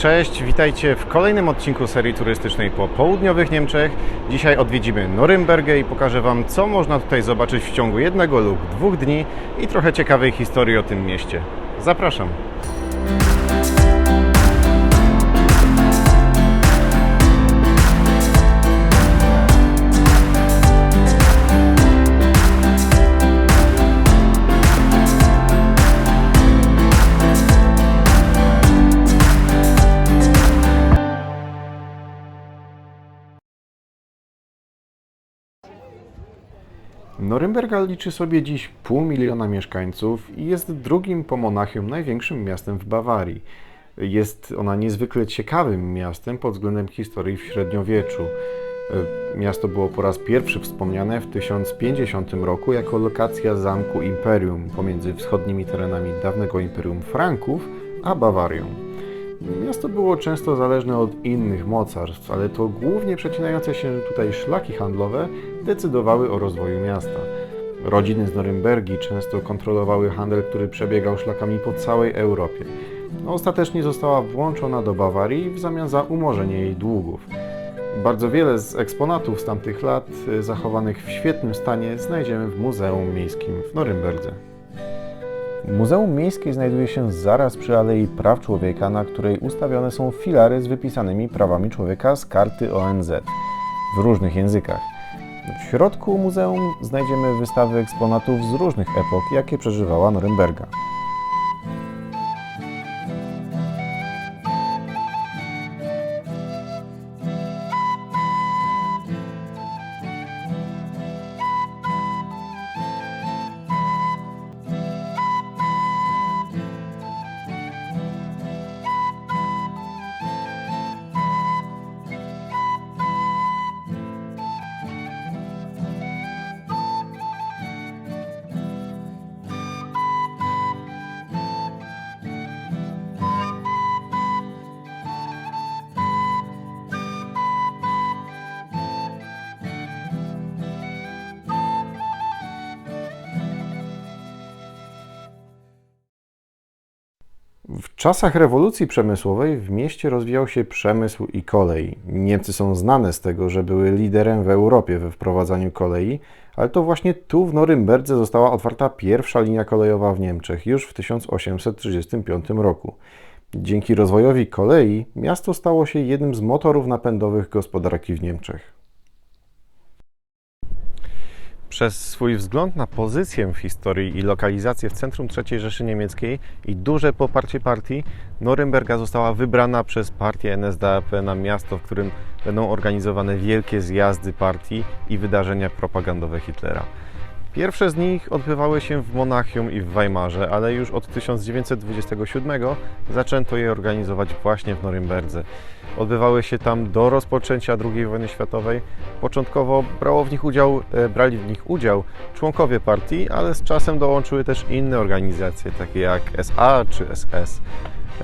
Cześć, witajcie w kolejnym odcinku serii turystycznej po południowych Niemczech. Dzisiaj odwiedzimy Norymbergę i pokażę Wam, co można tutaj zobaczyć w ciągu jednego lub 2 dni i trochę ciekawej historii o tym mieście. Zapraszam! Norymberga liczy sobie dziś 500 000 mieszkańców i jest drugim po Monachium największym miastem w Bawarii. Jest ona niezwykle ciekawym miastem pod względem historii w średniowieczu. Miasto było po raz pierwszy wspomniane w 1050 roku jako lokacja zamku Imperium pomiędzy wschodnimi terenami dawnego Imperium Franków a Bawarią. Miasto było często zależne od innych mocarstw, ale to głównie przecinające się tutaj szlaki handlowe decydowały o rozwoju miasta. Rodziny z Norymbergi często kontrolowały handel, który przebiegał szlakami po całej Europie. Ostatecznie została włączona do Bawarii w zamian za umorzenie jej długów. Bardzo wiele z eksponatów z tamtych lat, zachowanych w świetnym stanie, znajdziemy w Muzeum Miejskim w Norymberdze. Muzeum Miejskie znajduje się zaraz przy Alei Praw Człowieka, na której ustawione są filary z wypisanymi prawami człowieka z karty ONZ w różnych językach. W środku muzeum znajdziemy wystawy eksponatów z różnych epok, jakie przeżywała Norymberga. W czasach rewolucji przemysłowej w mieście rozwijał się przemysł i kolej. Niemcy są znane z tego, że były liderem w Europie we wprowadzaniu kolei, ale to właśnie tu w Norymberdze została otwarta pierwsza linia kolejowa w Niemczech już w 1835 roku. Dzięki rozwojowi kolei miasto stało się jednym z motorów napędowych gospodarki w Niemczech. Przez swój wzgląd na pozycję w historii i lokalizację w centrum III Rzeszy Niemieckiej i duże poparcie partii, Norymberga została wybrana przez partię NSDAP na miasto, w którym będą organizowane wielkie zjazdy partii i wydarzenia propagandowe Hitlera. Pierwsze z nich odbywały się w Monachium i w Weimarze, ale już od 1927 zaczęto je organizować właśnie w Norymberdze. Odbywały się tam do rozpoczęcia II wojny światowej. Początkowo brali w nich udział członkowie partii, ale z czasem dołączyły też inne organizacje, takie jak SA czy SS.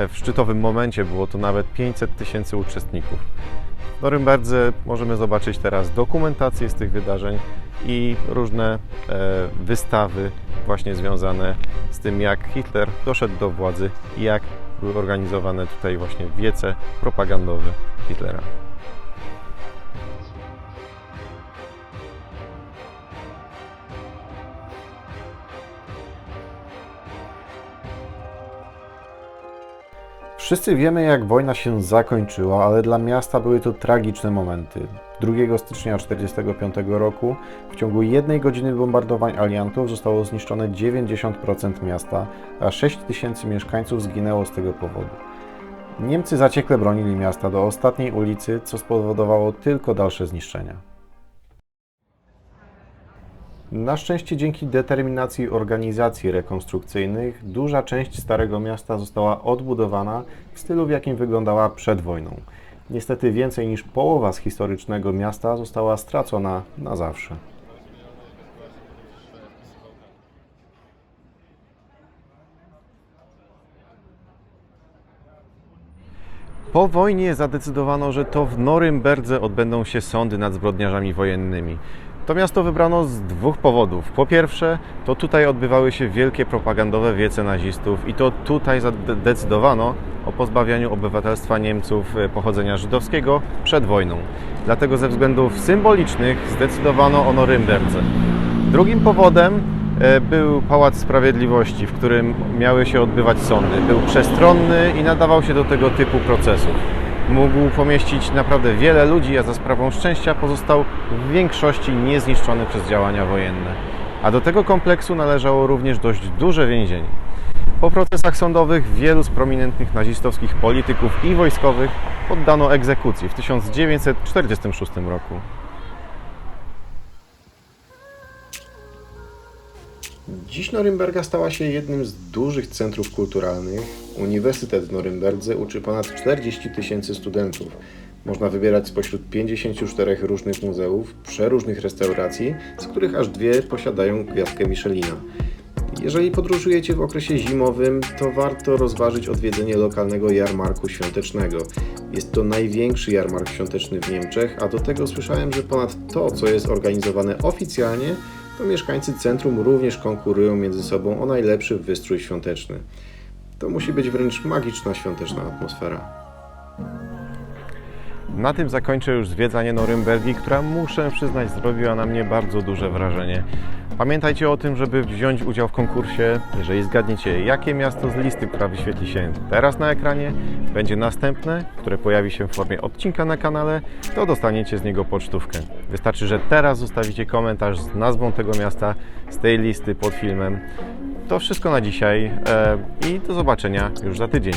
W szczytowym momencie było to nawet 500 000 uczestników. W Norymberdze możemy zobaczyć teraz dokumentację z tych wydarzeń i różne wystawy właśnie związane z tym, jak Hitler doszedł do władzy i jak były organizowane tutaj właśnie wiece propagandowe Hitlera. Wszyscy wiemy, jak wojna się zakończyła, ale dla miasta były to tragiczne momenty. 2 stycznia 1945 roku w ciągu 1 godziny bombardowań aliantów zostało zniszczone 90% miasta, a 6 000 mieszkańców zginęło z tego powodu. Niemcy zaciekle bronili miasta do ostatniej ulicy, co spowodowało tylko dalsze zniszczenia. Na szczęście dzięki determinacji organizacji rekonstrukcyjnych duża część Starego Miasta została odbudowana w stylu, w jakim wyglądała przed wojną. Niestety więcej niż połowa z historycznego miasta została stracona na zawsze. Po wojnie zadecydowano, że to w Norymberdze odbędą się sądy nad zbrodniarzami wojennymi. To miasto wybrano z dwóch powodów. Po pierwsze, to tutaj odbywały się wielkie propagandowe wiece nazistów i to tutaj zadecydowano o pozbawianiu obywatelstwa Niemców pochodzenia żydowskiego przed wojną. Dlatego ze względów symbolicznych zdecydowano o Norymberdze. Drugim powodem był Pałac Sprawiedliwości, w którym miały się odbywać sądy. Był przestronny i nadawał się do tego typu procesów. Mógł pomieścić naprawdę wiele ludzi, a za sprawą szczęścia pozostał w większości niezniszczony przez działania wojenne. A do tego kompleksu należało również dość duże więzienie. Po procesach sądowych wielu z prominentnych nazistowskich polityków i wojskowych poddano egzekucji w 1946 roku. Dziś Norymberga stała się jednym z dużych centrów kulturalnych. Uniwersytet w Norymberdze uczy ponad 40 000 studentów. Można wybierać spośród 54 różnych muzeów, przeróżnych restauracji, z których aż 2 posiadają gwiazdkę Michelina. Jeżeli podróżujecie w okresie zimowym, to warto rozważyć odwiedzenie lokalnego jarmarku świątecznego. Jest to największy jarmark świąteczny w Niemczech, a do tego słyszałem, że ponad to, co jest organizowane oficjalnie, to mieszkańcy centrum również konkurują między sobą o najlepszy wystrój świąteczny. To musi być wręcz magiczna świąteczna atmosfera. Na tym zakończę już zwiedzanie Norymbergi, która, muszę przyznać, zrobiła na mnie bardzo duże wrażenie. Pamiętajcie o tym, żeby wziąć udział w konkursie. Jeżeli zgadniecie, jakie miasto z listy, która wyświetli się teraz na ekranie, będzie następne, które pojawi się w formie odcinka na kanale, to dostaniecie z niego pocztówkę. Wystarczy, że teraz zostawicie komentarz z nazwą tego miasta z tej listy pod filmem. To wszystko na dzisiaj i do zobaczenia już za tydzień.